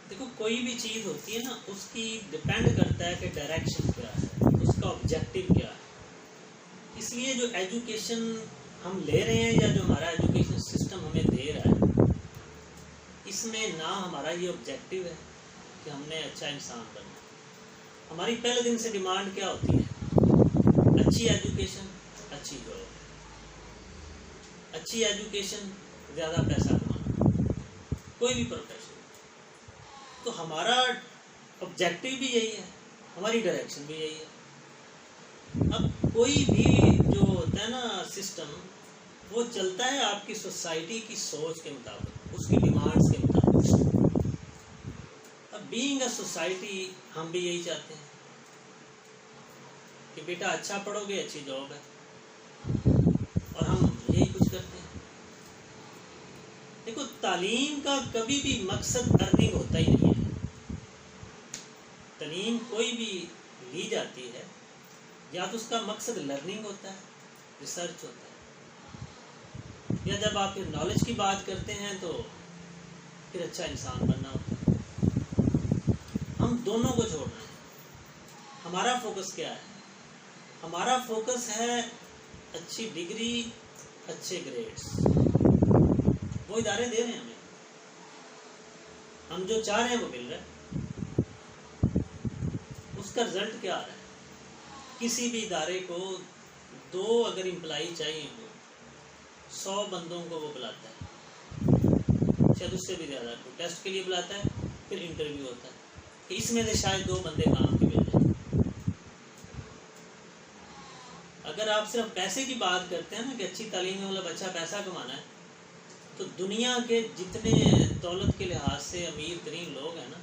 دیکھو کوئی بھی چیز ہوتی ہے نا، اس کی ڈپینڈ کرتا ہے کہ ڈائریکشن کیا ہے، اس کا آبجیکٹو کیا ہے۔ اس لیے جو ایجوکیشن ہم لے رہے ہیں یا جو ہمارا ایجوکیشن سسٹم ہمیں دے رہا ہے، اس میں نہ ہمارا یہ آبجیکٹو ہے کہ ہم نے اچھا انسان بننا۔ ہماری پہلے دن سے ڈیمانڈ کیا ہوتی ہے؟ اچھی ایجوکیشن، اچھی جاب، اچھی ایجوکیشن، زیادہ پیسہ کمانا، کوئی بھی پروفیشن۔ تو ہمارا آبجیکٹو بھی یہی ہے، ہماری ڈائریکشن بھی یہی ہے۔ اب کوئی بھی جو ہوتا ہے نا سسٹم، وہ چلتا ہے آپ کی سوسائٹی کی سوچ کے مطابق، اس کی ڈیمانڈس کے مطابق۔ اب بینگ اے سوسائٹی ہم بھی یہی چاہتے ہیں کہ بیٹا اچھا پڑھو گے، اچھی جاب ہے، اور ہم یہی کچھ کرتے ہیں۔ دیکھو تعلیم کا کبھی بھی مقصد ارننگ ہوتا ہی نہیں ہے۔ تعلیم کوئی بھی لی جاتی ہے یا تو اس کا مقصد لرننگ ہوتا ہے، ریسرچ ہوتا ہے، یا جب آپ نالج کی بات کرتے ہیں تو پھر اچھا انسان بننا ہوتا ہے۔ ہم دونوں کو چھوڑنا ہے۔ ہمارا فوکس کیا ہے؟ ہمارا فوکس ہے اچھی ڈگری، اچھے گریڈز۔ وہ ادارے دے رہے ہیں ہمیں، ہم جو چاہ رہے ہیں وہ مل رہا ہے۔ اس کا رزلٹ کیا آ رہا ہے؟ کسی بھی ادارے کو 2 اگر امپلائی چاہیے ہو، 100 بندوں کو وہ بلاتا ہے، شاید اس سے بھی زیادہ کو ٹیسٹ کے لیے بلاتا ہے، پھر انٹرویو ہوتا ہے کہ اس میں سے شاید 2 بندے کام کے مل جائیں۔ اگر آپ صرف پیسے کی بات کرتے ہیں نا کہ اچھی تعلیم میں مطلب اچھا پیسہ کمانا ہے، تو دنیا کے جتنے دولت کے لحاظ سے امیر ترین لوگ ہیں نا،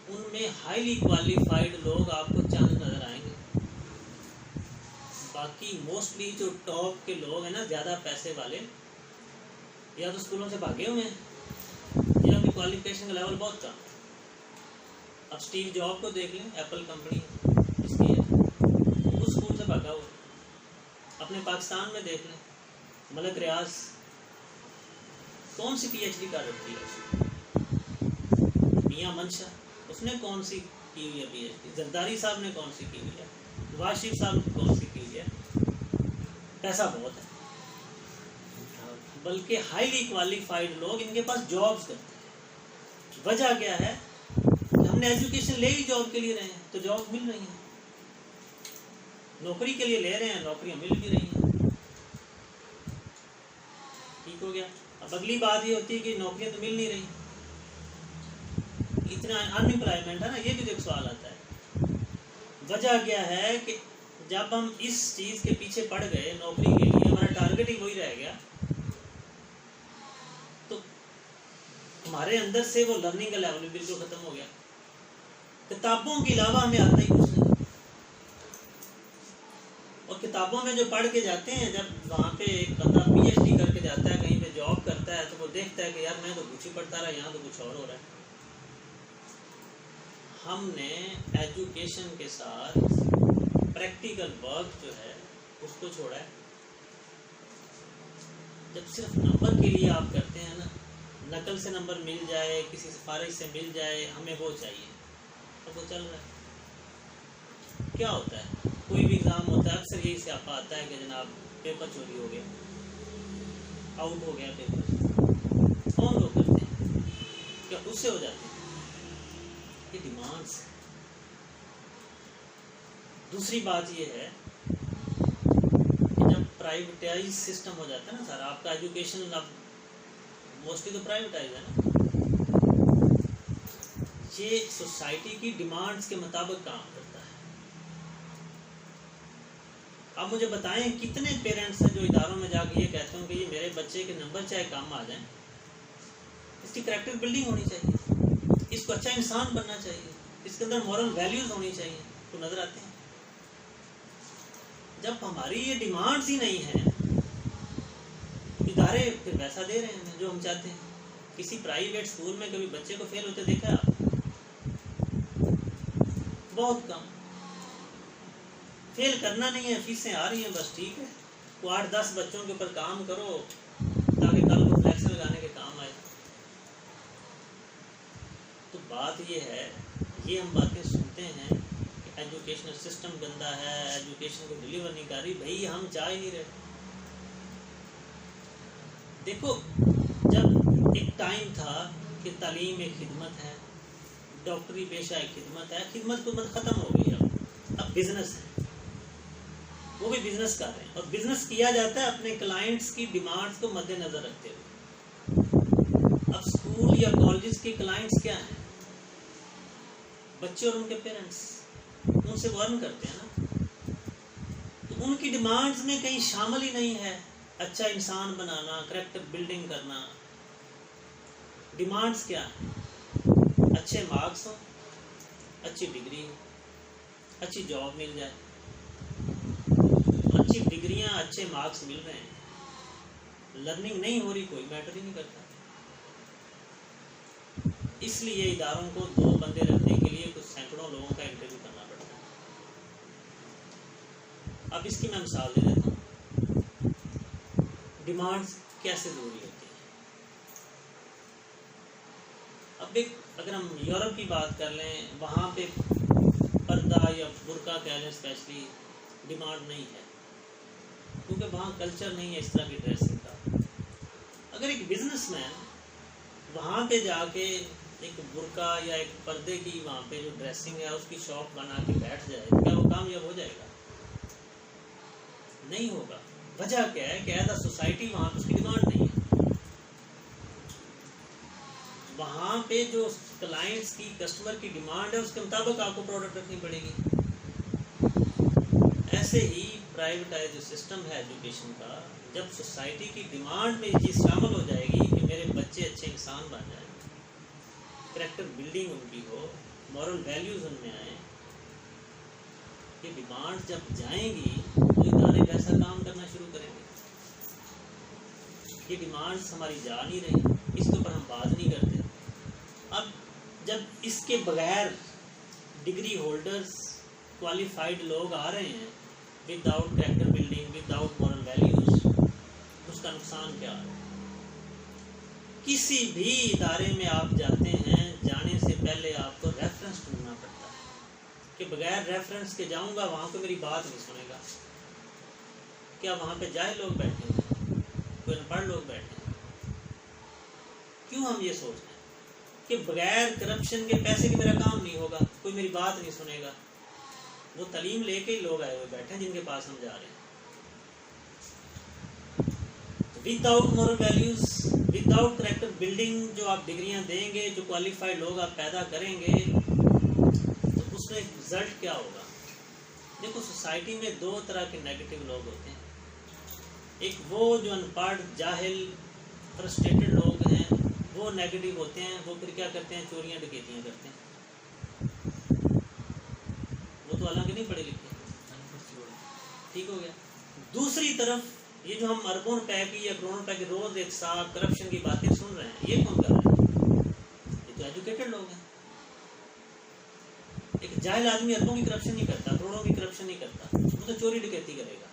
ان میں ہائیلی کوالیفائڈ لوگ آپ کو چند نظر آئیں گے۔ باقی موسٹلی جو ٹاپ کے لوگ ہیں نا، زیادہ پیسے والے، یا تو اسکولوں سے بھاگے ہوئے ہیں یا ان کی کوالیفیکیشن کا لیول بہت کم۔ اب اسٹیو جاب کو دیکھ لیں، ایپل کمپنی اس کی ہے، وہ اسکول سے بھاگا ہوا۔ اپنے پاکستان میں دیکھ لیں، ملک ریاض کون سی پی ایچ ڈی کر رکھی ہے؟ میاں منشا، اس نے کون سی کی ہوئی ہے پی ایچ ڈی؟ زرداری صاحب نے کون سی کی ہوئی ہے؟ نواز شریف صاحب نے کون سی کی ہوئی ہے؟ پیسا بہت ہے، بلکہ ہائیلی کوالیفائڈ لوگ ان کے پاس جابز کرتے ہیں۔ وجہ کیا ہے کہ ہم نے ایجوکیشن لے ہی جاب کے لیے رہے ہیں، تو جاب مل رہی ہیں، نوکری کے لیے لے رہے ہیں، نوکریاں مل بھی رہی ہیں۔ ٹھیک ہو گیا۔ اب اگلی بات یہ ہوتی ہے کہ نوکریاں تو مل نہیں رہی، اتنا ان امپلائمنٹ ہے نا، یہ بھی ایک سوال آتا ہے۔ وجہ کیا ہے کہ جب ہم اس چیز کے پیچھے پڑ گئے نوکری کے لیے، ہمارا ٹارگٹ ہی وہی رہ گیا، تو ہمارے اندر سے وہ لرننگ کا لیول بالکل ختم ہو گیا۔ کتابوں کے علاوہ ہمیں آتا ہی کچھ نہیں، اور کتابوں میں جو پڑھ کے جاتے ہیں، جب وہاں پہ ایک بندہ پی ایچ ڈی کر کے جاتا ہے، کہیں پہ جاب کرتا ہے، تو وہ دیکھتا ہے کہ یار میں تو کچھ ہی پڑھتا رہا، یہاں تو کچھ اور ہو رہا ہے۔ ہم نے ایجوکیشن کے ساتھ پریکٹیکل ورک جو ہے اس کو چھوڑا ہے۔ جب صرف نمبر کے لیے آپ کرتے ہیں نا، نقل سے نمبر مل جائے، کسی سفارش سے مل جائے، ہمیں وہ چاہیے، اب وہ چل رہا ہے۔ کیا ہوتا ہے؟ کوئی بھی ایگزام ہوتا ہے، اکثر یہی سیاپا آتا ہے کہ جناب پیپر چوری ہو گیا، آؤٹ ہو گیا پیپر۔ کون لوگ کرتے ہیں؟ کیا اس سے ہو جاتے ہیں؟ یہ ڈیمانڈس ہے۔ دوسری بات یہ ہے کہ جب پرائیویٹائز سسٹم ہو جاتا ہے نا سر، آپ کا ایجوکیشن اب موسٹلی تو پرائیویٹائز ہے نا، یہ سوسائٹی کی ڈیمانڈس کے مطابق کام کرتا ہے۔ آپ مجھے بتائیں کتنے پیرنٹس ہیں جو اداروں میں جا کے یہ کہتے ہیں کہ یہ میرے بچے کے نمبر چاہے کام آ جائیں، اس کی کریکٹر بلڈنگ ہونی چاہیے، اس کو اچھا انسان بننا چاہیے، اس کے اندر مورل ویلیوز ہونی چاہیے، تو نظر آتے ہیں۔ جب ہماری یہ ڈیمانڈز ہی نہیں ہیں، ادارے پھر ویسا دے رہے ہیں جو ہم چاہتے ہیں۔ کسی پرائیویٹ اسکول میں کبھی بچے کو فیل ہوتے دیکھا آپ؟ بہت کم۔ فیل کرنا نہیں ہے، فیسیں آ رہی ہیں، بس ٹھیک ہے، وہ 8-10 بچوں کے اوپر کام کرو تاکہ کل کو فلیکس لگانے کے کام آئے۔ بات یہ ہے، یہ ہم باتیں سنتے ہیں کہ ایجوکیشنل سسٹم گندا ہے، ایجوکیشن کو ڈیلیور نہیں کر رہی. بھائی ہم چاہ ہی نہیں رہے. دیکھو جب ایک ٹائم تھا کہ تعلیم ایک خدمت ہے، ڈاکٹری پیشہ ایک خدمت ہے، خدمت کو ختم ہو گئی. اب بزنس ہے، وہ بھی بزنس کر رہے ہیں، اور بزنس کیا جاتا ہے اپنے کلائنٹس کی ڈیمانڈز کو مد نظر رکھتے ہوئے. اب اسکول یا کالجز کے کلائنٹس کیا ہیں؟ بچے اور ان کے پیرنٹس. ان سے وہ ارن کرتے ہیں نا. تو ان کی ڈیمانڈز میں کہیں شامل ہی نہیں ہے اچھا انسان بنانا، کریکٹر بلڈنگ کرنا. ڈیمانڈز کیا ہیں؟ اچھے مارکس ہوں، اچھی ڈگری ہو، اچھی جاب مل جائے. اچھی ڈگریاں، اچھے مارکس مل رہے ہیں، لرننگ نہیں ہو رہی، کوئی میٹر ہی نہیں کرتا. اس لیے اداروں کو 2 بندے رکھنے کے لیے کچھ سینکڑوں لوگوں کا انٹرویو کرنا پڑتا ہے. اب اس کی میں مثال دے دیتا ہوں. ڈیمانڈز کیسے ضروری ہوتی ہیں. اب اگر ہم یورپ کی بات کر لیں، وہاں پہ پردہ یا برقع کہہ لیں اسپیشلی ڈیمانڈ نہیں ہے، کیونکہ وہاں کلچر نہیں ہے اس طرح کی ڈریسنگ کا. اگر ایک بزنس مین وہاں پہ جا کے ایک برقع یا ایک پردے کی وہاں پہ جو ڈریسنگ ہے اس کی شاپ بنا کے بیٹھ جائے، کیا وہ کامیاب ہو جائے گا؟ نہیں ہوگا. وجہ کیا ہے کہ ایز اے سوسائٹی وہاں پہ اس کی ڈیمانڈ نہیں ہے. وہاں پہ جو کلائنٹس کی، کسٹمر کی ڈیمانڈ ہے اس کے مطابق آپ کو پروڈکٹ رکھنی پڑے گی. ایسے ہی پرائیویٹائز جو سسٹم ہے ایجوکیشن کا، جب سوسائٹی کی ڈیمانڈ میں یہ چیز شامل ہو جائے گی کہ میرے بچے اچھے انسان بن جائیں، کریکٹر بلڈنگ ان کی ہو، مورل ویلیوز ان میں آئیں، یہ ڈیمانڈ جب جائیں گی تو ادارے ویسا کام کرنا شروع کریں گے. یہ ڈیمانڈز ہماری جا نہیں رہی، اس کے اوپر ہم بات نہیں کرتے. اب جب اس کے بغیر ڈگری ہولڈرز، کوالیفائڈ لوگ آ رہے ہیں without character building, without moral values, اس کا نقصان کیا ہے؟ کسی بھی ادارے میں آپ جاتے ہیں، جانے سے پہلے آپ کو ریفرنس ڈھونڈنا پڑتا ہے کہ بغیر ریفرنس کے جاؤں گا وہاں کوئی میری بات نہیں سنے گا. کیا وہاں پہ جاہل لوگ بیٹھے ہیں؟ کوئی ان پڑھ لوگ بیٹھے ہیں؟ کیوں ہم یہ سوچ رہے ہیں کہ بغیر کرپشن کے پیسے کے میرا کام نہیں ہوگا، کوئی میری بات نہیں سنے گا؟ وہ تعلیم لے کے ہی لوگ آئے ہوئے بیٹھے ہیں جن کے پاس ہم جا رہے ہیں. Without moral values, with out character building, جو آپ ڈگریاں دیں گے، جو کوالیفائڈ لوگ آپ پیدا کریں گے، تو اس میں رزلٹ کیا ہوگا؟ دیکھو سوسائٹی میں 2 طرح کے نیگیٹو لوگ ہوتے ہیں. ایک وہ جو ان پڑھ، جاہل، فرسٹریٹڈ لوگ ہیں، وہ نیگیٹو ہوتے ہیں. وہ پھر کیا کرتے ہیں؟ چوریاں ڈکیتیاں کرتے ہیں. وہ تو حالانکہ نہیں پڑھے لکھے. ٹھیک ہو گیا. دوسری طرف یہ جو ہم اربوں روپے کی یا کروڑوں روپے کی روز ایک ساتھ کرپشن کی باتیں سن رہے ہیں، یہ کون کر رہے ہیں؟ یہ تو ایجوکیٹڈ لوگ ہیں. ایک جاہل آدمی اربوں کی کرپشن نہیں کرتا، کروڑوں کی کرپشن نہیں کرتا، وہ تو چوری ڈکیتی کرے گا.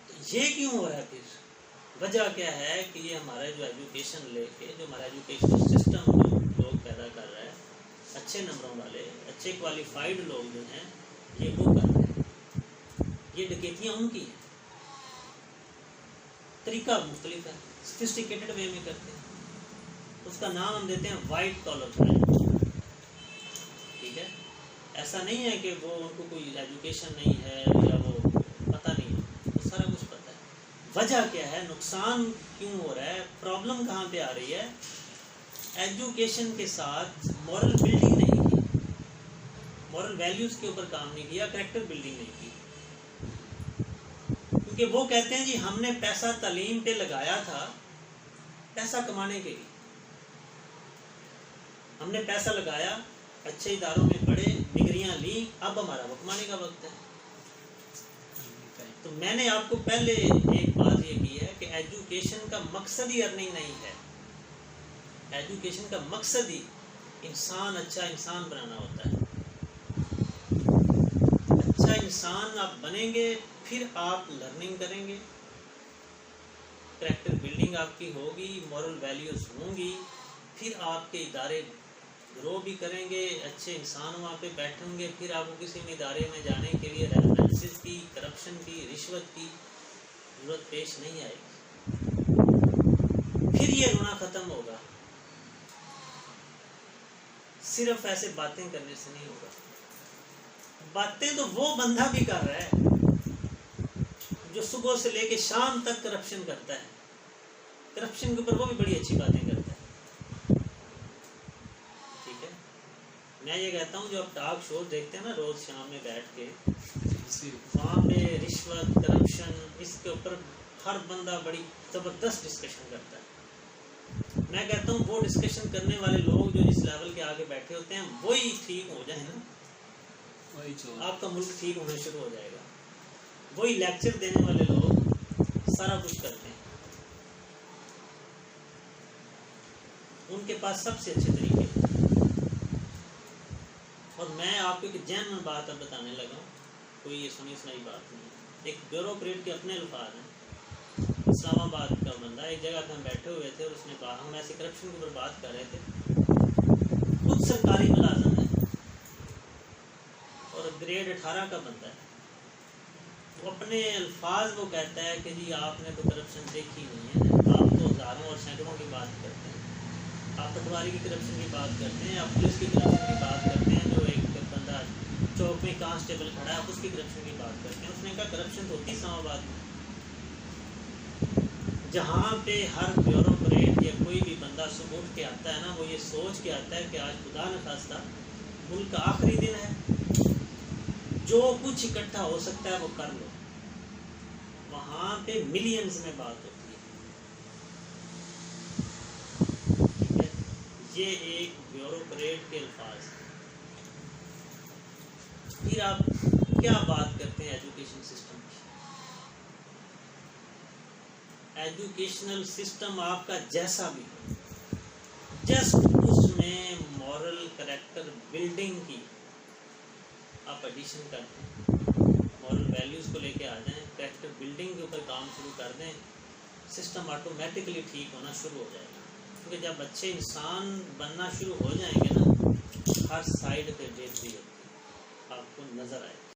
تو یہ کیوں ہو رہا ہے؟ پھر وجہ کیا ہے کہ یہ ہمارا جو ایجوکیشن لے کے، جو ہمارا ایجوکیشن سسٹم جو لوگ پیدا کر رہا ہے، اچھے نمبروں والے، اچھے کوالیفائڈ لوگ جو ہیں، یہ وہ کر رہے ہیں. یہ ڈکیتیاں ان کی ہیں. طریقہ مختلف ہے، سفسٹیکیٹڈ وے میں کرتے ہیں. اس کا نام ہم دیتے ہیں وائٹ کالر کرائم. ٹھیک ہے. ایسا نہیں ہے کہ وہ ان کو کوئی ایجوکیشن نہیں ہے یا وہ پتہ نہیں ہے، وہ سارا کچھ پتہ ہے. وجہ کیا ہے؟ نقصان کیوں ہو رہا ہے؟ پرابلم کہاں پہ آ رہی ہے؟ ایجوکیشن کے ساتھ مورل بلڈنگ نہیں کی، مورل ویلیوز کے اوپر کام نہیں کیا، کریکٹر بلڈنگ نہیں کی. کیونکہ وہ کہتے ہیں جی ہم نے پیسہ تعلیم پہ لگایا تھا پیسہ کمانے کے لیے، ہم نے پیسہ لگایا، اچھے اداروں میں پڑھے، ڈگریاں لیں، اب ہمارا وہ کمانے کا وقت ہے. تو میں نے آپ کو پہلے ایک بات یہ کی ہے کہ ایجوکیشن کا مقصد ہی ارننگ نہیں ہے. ایجوکیشن کا مقصد ہی انسان، اچھا انسان بنانا ہوتا ہے. اچھا انسان آپ بنیں گے، پھر آپ لرننگ کریں گے، کریکٹر بلڈنگ آپ کی ہوگی، مورل ویلیوز ہوں گی، پھر آپ کے ادارے گرو بھی کریں گے، اچھے انسان وہاں پہ بیٹھے ہوں گے، پھر آپ کو کسی بھی ادارے میں جانے کے لیے ریفرنسز کی، کرپشن کی، رشوت کی ضرورت پیش نہیں آئے گی، پھر یہ رونا ختم ہوگا۔ صرف ایسے باتیں کرنے سے نہیں ہوگا، باتیں تو وہ بندہ بھی کر رہا ہے جو صبح سے لے کے شام تک کرپشن کرتا ہے، کرپشن کے اوپر وہ بھی بڑی اچھی باتیں کرتا ہے، ٹھیک ہے۔ میں یہ کہتا ہوں جو آپ ٹاک شو دیکھتے ہیں نا روز شام میں بیٹھ کے، وہاں پہ رشوت، کرپشن، اس کے اوپر ہر بندہ بڑی زبردست ڈسکشن کرتا ہے۔ میں کہتا ہوں وہ ڈسکشن کرنے والے لوگ جو اس لیول کے آگے بیٹھے ہوتے ہیں وہی ٹھیک ہو جائیں نا، آپ کا ملک ٹھیک ہونا شروع ہو جائے گا۔ وہی لیکچر دینے والے لوگ سارا کچھ کرتے ہیں، ان کے پاس سب سے اچھے طریقے ہیں۔ اور میں آپ کو ایک جینوئن بات اب بتانے لگا ہوں، کوئی یہ سنی سنائی بات نہیں ہے۔ ایک بیوروکریٹ کے اپنے الفاظ ہیں، اسلام آباد کا بندہ، ایک جگہ پہ ہم بیٹھے ہوئے تھے اور اس نے کہا، ہم ایسے کرپشن کے اوپر بات کر رہے تھے، خود سرکاری ملازم ہے اور گریڈ 18 کا بندہ ہے، وہ اپنے الفاظ وہ کہتا ہے کہ جی آپ نے تو کرپشن دیکھی نہیں ہے، آپ تو ہزاروں اور سینکڑوں کی بات کرتے ہیں، آپ پٹواری کی کرپشن کی بات کرتے ہیں، آپ پولیس کی کرپشن کی بات کرتے ہیں، جو ایک بندہ چوک میں کانسٹیبل کھڑا ہے آپ اس کی کرپشن کی بات کرتے ہیں۔ اس نے کہا کرپشن تو ہوتی اسلام آباد میں، جہاں پہ ہر بیوروکریٹ یا کوئی بھی بندہ صبح اٹھ کے آتا ہے نا، وہ یہ سوچ کے آتا ہے کہ آج خدا نخواستہ ملک کا آخری دن ہے، جو کچھ اکٹھا ہو سکتا ہے وہ کر لو، وہاں پہ ملینز میں بات ہوتی ہے، ٹھیک ہے۔ یہ ایک بیوروکریٹ کے الفاظ ہیں۔ پھر آپ کیا بات کرتے ہیں ایجوکیشن سسٹم کی؟ ایجوکیشنل سسٹم آپ کا جیسا بھی ہو، جسٹ اس میں مورل کریکٹر بلڈنگ کی آپ ایڈیشن کر دیں، مورل ویلیوز کو لے کے آ جائیں، کریکٹر بلڈنگ کے اوپر کام شروع کر دیں، سسٹم آٹومیٹکلی ٹھیک ہونا شروع ہو جائے گا۔ کیونکہ جب اچھے انسان بننا شروع ہو جائیں گے نا، ہر سائڈ پہ بہتری ہوتی ہے، آپ کو نظر آئے گا۔